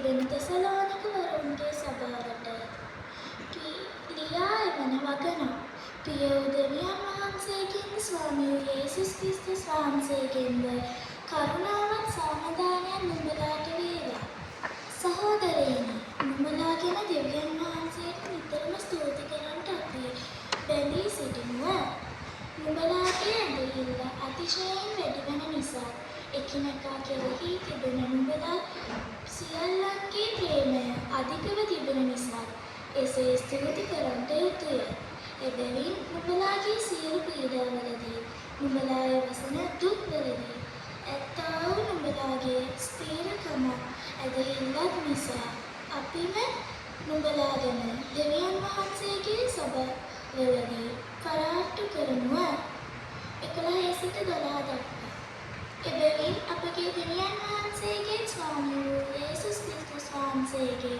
තිබෙන තෙසලෝනික වරුන්ගේ සභාවට ලියා එවන වගනා පිය වූ දෙවියන් වහන්සේගෙන් ස්වාමී වූ යේසුස් ක්‍රිස්තුස් වහන්සේගෙන්ද කරුණාවත් සමාදානයක් නුඹලාට වේවා. සහෝදරයනි, නුඹලාගෙන දෙවියන් වහන්සේට නිතරම ස්තුති කරන්නට අපි බැඳී සිටිනවා. නුඹලාගේ ඇදහිල්ල අතිශයින් වැඩිවන නිසා එකිනෙකා කෙරෙහි තිබෙන නුඹලා සියල්ලන්ගේ ප්‍රේමය අධිකව තිබෙන නිසා එසේ ස්තුති කරන්නට යුතුය. එබැවින් නුඹලාගේ සියලු පීඩාවලදී නුඹලා වසන දුක්වලදී ඇත්තා වූ නුඹලාගේ ස්ථීරකම ඇදහිල්ලක් නිසා අපිම නුඹලාගෙන දෙවියන් වහන්සේගේ සභාවලදී පරාට්ටු කරනවා. 11 සිට 12 දක්වා. එබැවින් අපගේ දෙවියන් වහන්සේගේ ස්වාමී වූ යේසුස් ක්‍රිස්තුස් වහන්සේගේ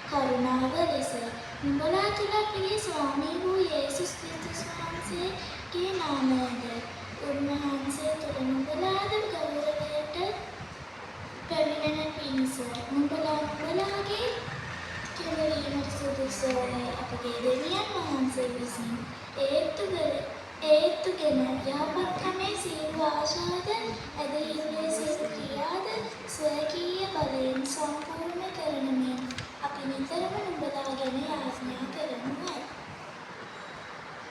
කරුණාව ලෙස නුඹලා තුළ අපගේ ස්වාමී වූ යේසුස් ක්‍රිස්තුස් වහන්සේගේ නාමයද උන්වහන්සේ තුළ නුඹලාද ගෞරවයට පැමිණෙන පිණිස නුඹලාගේ කෙරවීමට සුදුසුවයි අපගේ දෙවියන් වහන්සේ විසින් ඒත්තුගෙන යහපත්කමේ සියලු ආශාද ඇද